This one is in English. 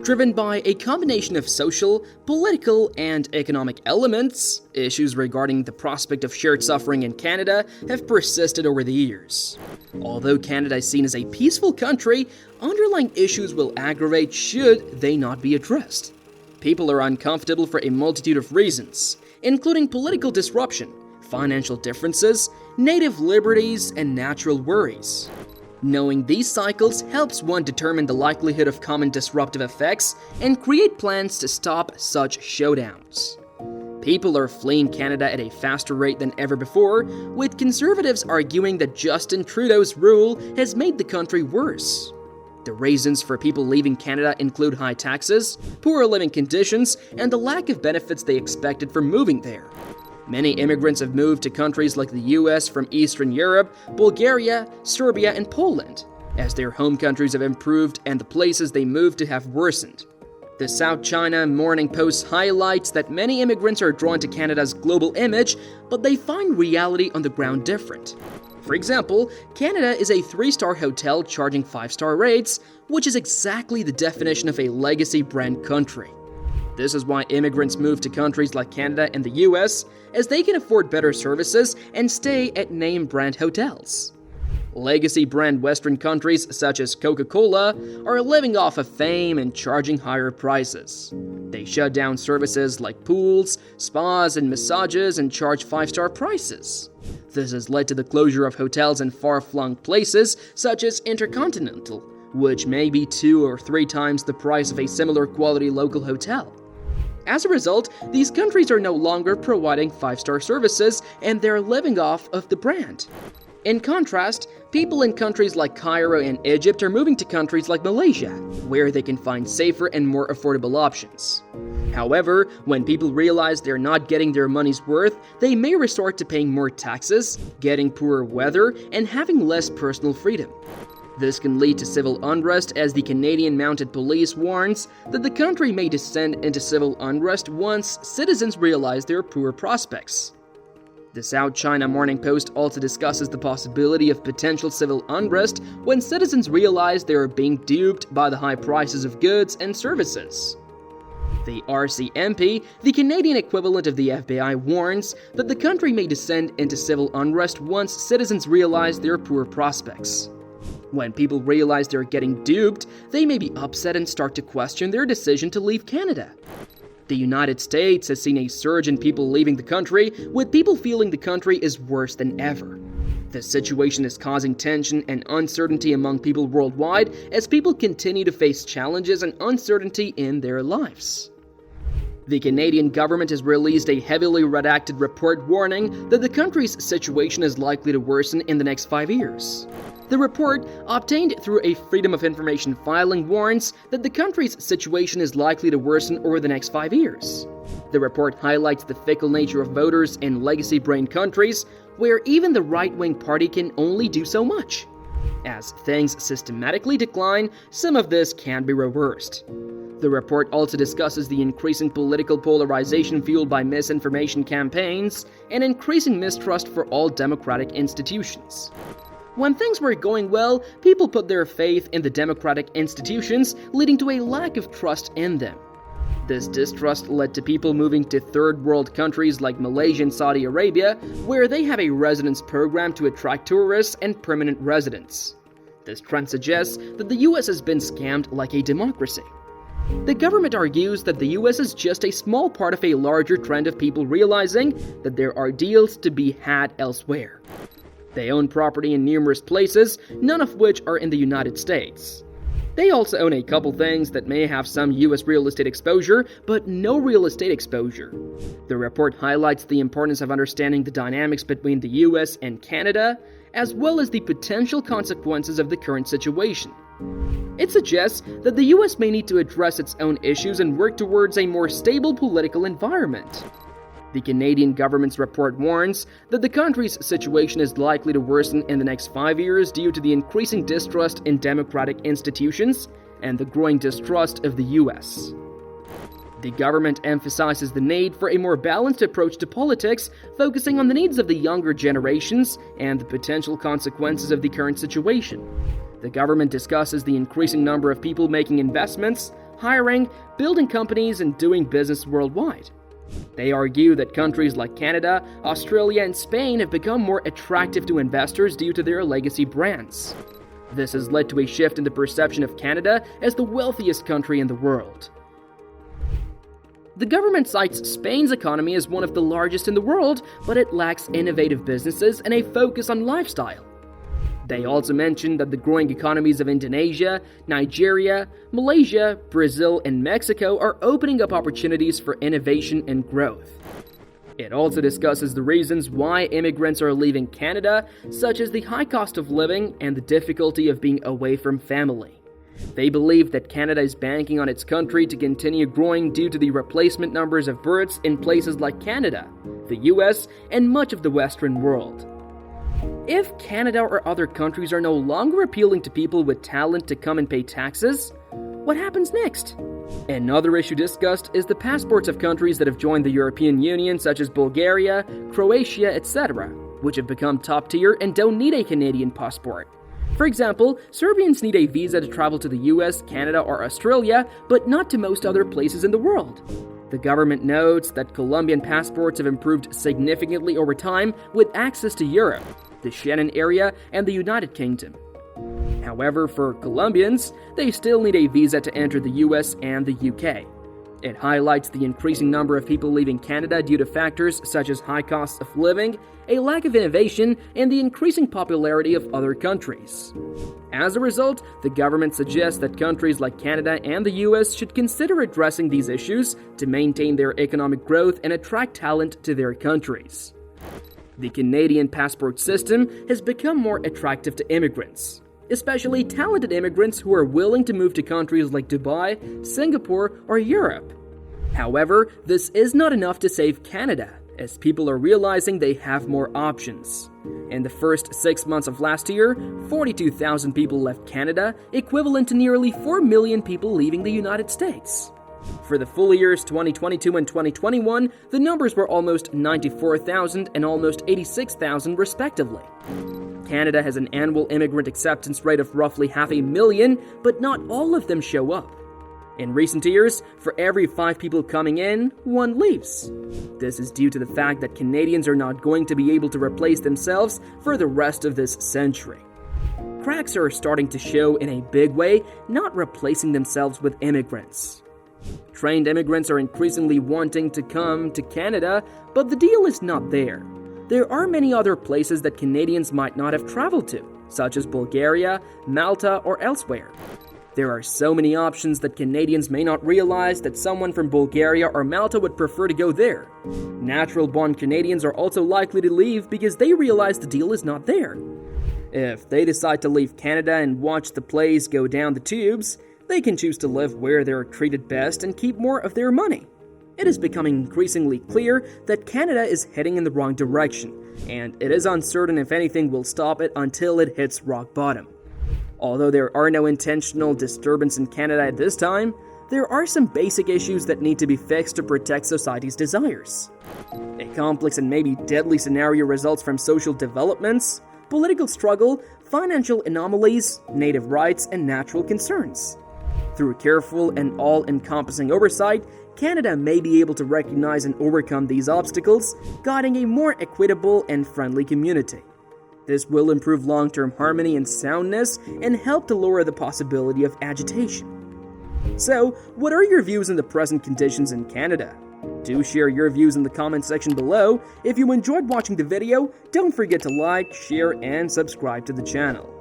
driven by a combination of social, political, and economic elements. Issues regarding the prospect of shared suffering in Canada have persisted over the years. Although Canada is seen as a peaceful country, underlying issues will aggravate should they not be addressed. People are uncomfortable for a multitude of reasons, including political disruption, financial differences, native liberties, and natural worries. Knowing these cycles helps one determine the likelihood of common disruptive effects and create plans to stop such showdowns. People are fleeing Canada at a faster rate than ever before, with conservatives arguing that Justin Trudeau's rule has made the country worse. The reasons for people leaving Canada include high taxes, poor living conditions, and the lack of benefits they expected from moving there. Many immigrants have moved to countries like the US from Eastern Europe, Bulgaria, Serbia, and Poland, as their home countries have improved and the places they moved to have worsened. The South China Morning Post highlights that many immigrants are drawn to Canada's global image, but they find reality on the ground different. For example, Canada is a 3-star hotel charging 5-star rates, which is exactly the definition of a legacy brand country. This is why immigrants move to countries like Canada and the US, as they can afford better services and stay at name brand hotels. Legacy brand Western countries such as Coca-Cola are living off of fame and charging higher prices. They shut down services like pools, spas, and massages and charge 5-star prices. This has led to the closure of hotels in far-flung places such as Intercontinental, which may be 2 or 3 times the price of a similar quality local hotel. As a result, these countries are no longer providing 5-star services and they're living off of the brand. In contrast, people in countries like Cairo and Egypt are moving to countries like Malaysia, where they can find safer and more affordable options. However, when people realize they're not getting their money's worth, they may resort to paying more taxes, getting poorer weather, and having less personal freedom. This can lead to civil unrest, as the Canadian Mounted Police warns that the country may descend into civil unrest once citizens realize their poor prospects. The South China Morning Post also discusses the possibility of potential civil unrest when citizens realize they are being duped by the high prices of goods and services. The RCMP, the Canadian equivalent of the FBI, warns that the country may descend into civil unrest once citizens realize their poor prospects. When people realize they're getting duped, they may be upset and start to question their decision to leave Canada. The United States has seen a surge in people leaving the country, with people feeling the country is worse than ever. The situation is causing tension and uncertainty among people worldwide as people continue to face challenges and uncertainty in their lives. The Canadian government has released a heavily redacted report warning that the country's situation is likely to worsen in the next 5 years. The report, obtained through a Freedom of Information filing, warns that the country's situation is likely to worsen over the next 5 years. The report highlights the fickle nature of voters in legacy-brain countries, where even the right-wing party can only do so much. As things systematically decline, some of this can be reversed. The report also discusses the increasing political polarization fueled by misinformation campaigns and increasing mistrust for all democratic institutions. When things were going well, people put their faith in the democratic institutions, leading to a lack of trust in them. This distrust led to people moving to third-world countries like Malaysia and Saudi Arabia, where they have a residence program to attract tourists and permanent residents. This trend suggests that the US has been scammed like a democracy. The government argues that the US is just a small part of a larger trend of people realizing that there are deals to be had elsewhere. They own property in numerous places, none of which are in the United States. They also own a couple things that may have some US real estate exposure, but no real estate exposure. The report highlights the importance of understanding the dynamics between the US and Canada, as well as the potential consequences of the current situation. It suggests that the US may need to address its own issues and work towards a more stable political environment. The Canadian government's report warns that the country's situation is likely to worsen in the next 5 years due to the increasing distrust in democratic institutions and the growing distrust of the US. The government emphasizes the need for a more balanced approach to politics, focusing on the needs of the younger generations and the potential consequences of the current situation. The government discusses the increasing number of people making investments, hiring, building companies, and doing business worldwide. They argue that countries like Canada, Australia, and Spain have become more attractive to investors due to their legacy brands. This has led to a shift in the perception of Canada as the wealthiest country in the world. The government cites Spain's economy as one of the largest in the world, but it lacks innovative businesses and a focus on lifestyle. They also mention that the growing economies of Indonesia, Nigeria, Malaysia, Brazil, and Mexico are opening up opportunities for innovation and growth. It also discusses the reasons why immigrants are leaving Canada, such as the high cost of living and the difficulty of being away from family. They believe that Canada is banking on its country to continue growing due to the replacement numbers of births in places like Canada, the US, and much of the Western world. If Canada or other countries are no longer appealing to people with talent to come and pay taxes, what happens next? Another issue discussed is the passports of countries that have joined the European Union, such as Bulgaria, Croatia, etc., which have become top tier and don't need a Canadian passport. For example, Serbians need a visa to travel to the US, Canada, or Australia, but not to most other places in the world. The government notes that Colombian passports have improved significantly over time with access to Europe, the Schengen area, and the United Kingdom. However, for Colombians, they still need a visa to enter the US and the UK. It highlights the increasing number of people leaving Canada due to factors such as high costs of living, a lack of innovation, and the increasing popularity of other countries. As a result, the government suggests that countries like Canada and the US should consider addressing these issues to maintain their economic growth and attract talent to their countries. The Canadian passport system has become more attractive to immigrants, especially talented immigrants who are willing to move to countries like Dubai, Singapore, or Europe. However, this is not enough to save Canada, as people are realizing they have more options. In the first 6 months of last year, 42,000 people left Canada, equivalent to nearly 4 million people leaving the United States. For the full years 2022 and 2021, the numbers were almost 94,000 and almost 86,000 respectively. Canada has an annual immigrant acceptance rate of roughly 500,000, but not all of them show up. In recent years, for every 5 people coming in, 1 leaves. This is due to the fact that Canadians are not going to be able to replace themselves for the rest of this century. Cracks are starting to show in a big way, not replacing themselves with immigrants. Trained immigrants are increasingly wanting to come to Canada, but the deal is not there. There are many other places that Canadians might not have traveled to, such as Bulgaria, Malta, or elsewhere. There are so many options that Canadians may not realize that someone from Bulgaria or Malta would prefer to go there. Natural-born Canadians are also likely to leave because they realize the deal is not there. If they decide to leave Canada and watch the plays go down the tubes, they can choose to live where they're treated best and keep more of their money. It is becoming increasingly clear that Canada is heading in the wrong direction, and it is uncertain if anything will stop it until it hits rock bottom. Although there are no intentional disturbances in Canada at this time, there are some basic issues that need to be fixed to protect society's desires. A complex and maybe deadly scenario results from social developments, political struggle, financial anomalies, native rights, and natural concerns. Through careful and all-encompassing oversight, Canada may be able to recognize and overcome these obstacles, guiding a more equitable and friendly community. This will improve long-term harmony and soundness and help to lower the possibility of agitation. So, what are your views on the present conditions in Canada? Do share your views in the comment section below. If you enjoyed watching the video, don't forget to like, share, and subscribe to the channel.